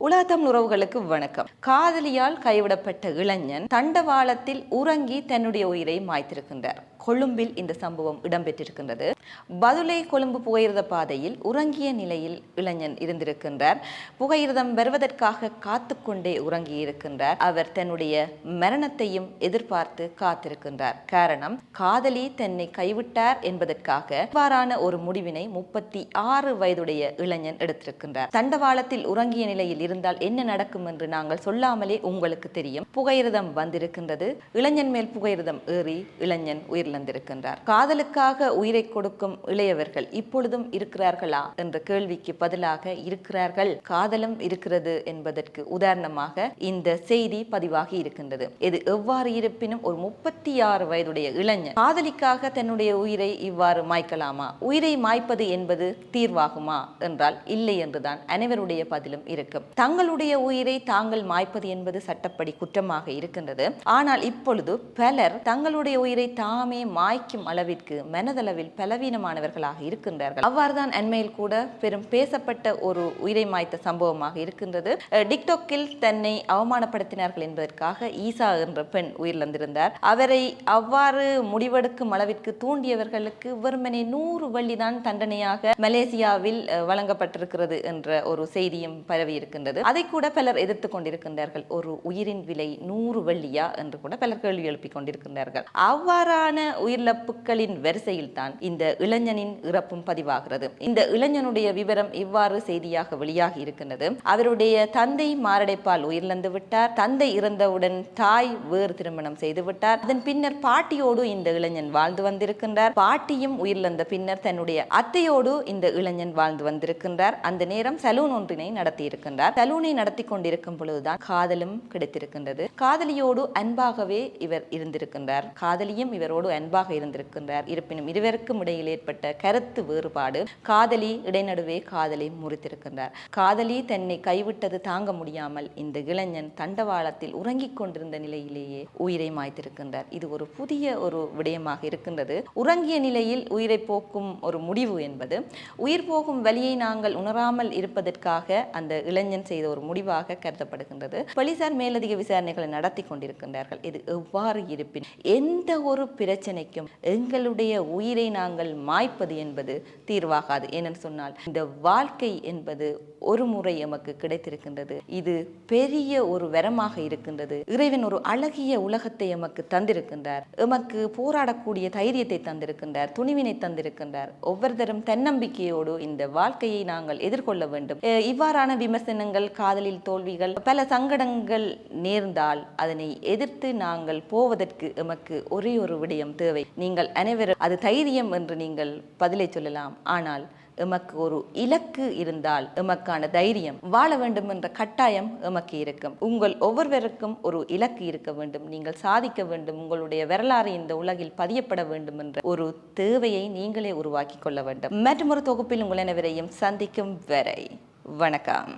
உலகத்தமிழ் உறவுகளுக்கு வணக்கம். காதலியால் கைவிடப்பட்ட இளைஞன் தண்டவாளத்தில் உறங்கி தன்னுடைய உயிரை மாய்த்திருக்கின்றார். கொழும்பில் இந்த சம்பவம் இடம்பெற்றிருக்கின்றது. பதுளை கொழும்பு புகையிரத பாதையில் உறங்கிய நிலையில் இளைஞன் இருந்திருக்கின்றார். புகையிரதம் வருவதற்காக காத்து கொண்டே உறங்கி இருக்கின்றார். அவர் தன்னுடைய மரணத்தையும் எதிர்பார்த்து காத்திருக்கின்றார். காரணம், காதலி தன்னை கைவிட்டார் என்பதற்காக இவ்வாறான ஒரு முடிவினை 36 வயதுடைய இளைஞன் எடுத்திருக்கின்றார். தண்டவாளத்தில் உறங்கிய நிலையில் இருந்தால் என்ன நடக்கும் என்று நாங்கள் சொல்லாமலே உங்களுக்கு தெரியும். புகையிரதம் வந்திருக்கின்றது. இளைஞன் மேல் புகையிரதம் ஏறி இளைஞன் உயிரிழந்திருக்கின்றார். காதலுக்காக உயிரை கொடுக்கும் இளையவர்கள் இப்பொழுதும் இருக்கிறார்களா என்ற கேள்விக்கு பதிலாக இருக்கிறார்கள், காதலும் இருக்கிறது என்பதற்கு உதாரணமாக இந்த செய்தி பதிவாகி இருக்கின்றது. இது எவ்வாறு இருப்பினும் ஒரு 36 வயதுடைய இளைஞன் காதலிக்காக தன்னுடைய உயிரை இவ்வாறு மாய்க்கலாமா? உயிரை மாய்ப்பது என்பது தீர்வாகுமா என்றால் இல்லை என்றுதான் அனைவருடைய பதிலும் இருக்கும். தங்களுடைய உயிரை தாங்கள் மாய்ப்பது என்பது சட்டப்படி குற்றமாக இருக்கின்றது. ஆனால் இப்பொழுது பலர் தங்களுடைய உயிரை தாமே மாய்க்கும் அளவிற்கு மனதளவில் பலவீனமானவர்களாக இருக்கின்றார்கள். அவ்வாறுதான் அண்மையில் கூட பெரும் பேசப்பட்ட ஒரு உயிரை மாய்த்த சம்பவமாக இருக்கின்றது. டிக்டாக்கில் தன்னை அவமானப்படுத்தினார்கள் என்பதற்காக ஈசா என்ற பெண் உயிரிழந்திருந்தார். அவரை அவ்வாறு முடிவெடுக்கும் அளவிற்கு தூண்டியவர்களுக்கு வெறுமனே 100 வெள்ளி தான் தண்டனையாக மலேசியாவில் வழங்கப்பட்டிருக்கிறது என்ற ஒரு செய்தியும் பரவி இருக்கின்றது. அதை கூட பலர் எதிர்த்து கொண்டிருக்கின்றார்கள். ஒரு உயிரின் விலை 100 வெள்ளியா என்று கூட பலர் கேள்வி எழுப்பிக் கொண்டிருக்கின்றார்கள். அவ்வாறான உயிரிழப்புகளின் வரிசையில் தான் இந்த இளைஞனின் இறப்பும் பதிவாகிறது. இந்த இளைஞனுடைய விவரம் இவ்வாறு செய்தியாக வெளியாகி இருக்கின்றது. அவருடைய தந்தை மாரடைப்பால் உயிரிழந்து விட்டார். தந்தை இறந்தவுடன் தாய் வேறு திருமணம் செய்து விட்டார். அதன் பின்னர் பாட்டியோடு இந்த இளைஞன் வாழ்ந்து வந்திருக்கின்றார். பாட்டியும் உயிரிழந்த பின்னர் தன்னுடைய அத்தையோடு இந்த இளைஞன் வாழ்ந்து வந்திருக்கின்றார். அந்த நேரம் சலூன் ஒன்றினை நடத்தி இருக்கின்றார். சலூனை நடத்தி கொண்டிருக்கும் பொழுதுதான் காதலும் கிடைத்திருக்கின்றது. காதலியோடு அன்பாகவே இவர் இருந்திருக்கின்றார். காதலியும் இவரோடு அன்பாக இருந்திருக்கின்றார். இருப்பினும் இருவருக்கும் இடையில் ஏற்பட்ட கருத்து வேறுபாடு காதலி இடைநடுவே காதலை முறித்திருக்கின்றார். காதலி தன்னை கைவிட்டது தாங்க முடியாமல் இந்த இளைஞன் தண்டவாளத்தில் உறங்கிக் கொண்டிருந்த நிலையிலேயே உயிரை மாய்த்திருக்கின்றார். இது ஒரு புதிய ஒரு விடயமாக இருக்கின்றது. உறங்கிய நிலையில் உயிரை போக்கும் ஒரு முடிவு என்பது உயிர் போகும் வலியை நாங்கள் உணராமல் இருப்பதற்காக அந்த இளைஞன் செய்த ஒரு முடிவாக கருதப்படுகின்றது. போலீசார் மேலதிக விசாரணைகளை நடத்தி கொண்டிருக்கின்றார்கள். இது எவ்வாறு இருப்பின் எந்த ஒரு பிரச்சனைக்கும் எங்களுடைய உயிரை நாங்கள் மாய்ப்பது என்பது தீர்வாகாது. ஏனென்று சொன்னால் இந்த வாழ்க்கை என்பது ஒரு முறை எமக்கு கிடைத்திருக்கின்றது. இது பெரிய ஒரு வரமாக இருக்கின்றது. இறைவன் ஒரு அழகிய உலகத்தை எமக்கு தந்திருக்கின்றார். எமக்கு போராடக்கூடிய தைரியத்தை தந்திருக்கின்றார், துணிவினை தந்திருக்கின்றார். ஒவ்வொருத்தரும் தன்னம்பிக்கையோடு இந்த வாழ்க்கையை நாங்கள் எதிர்கொள்ள வேண்டும். இவ்வாறான விமர்சனங்கள், காதலில் தோல்விகள், பல சங்கடங்கள் நேர்ந்தால் அதனை எதிர்த்து நாங்கள் போவதற்கு எமக்கு ஒரே ஒரு விடயம் தேவை. நீங்கள் அனைவரும் அது தைரியம் என்று நீங்கள் பதிலை சொல்லலாம். ஆனால் எமக்கு ஒரு இலக்கு இருந்தால் எமக்கான தைரியம், வாழ வேண்டும் என்ற கட்டாயம் எமக்கு இருக்கும். உங்கள் ஒவ்வொருவருக்கும் ஒரு இலக்கு இருக்க வேண்டும். நீங்கள் சாதிக்க வேண்டும். உங்களுடைய வரலாறு இந்த உலகில் பதியப்பட வேண்டும் என்ற ஒரு தேவையை நீங்களே உருவாக்கி கொள்ள வேண்டும். மற்றொரு தொகுப்பில் உங்கள் அனைவரையும் சந்திக்கும் வரை வணக்கம்.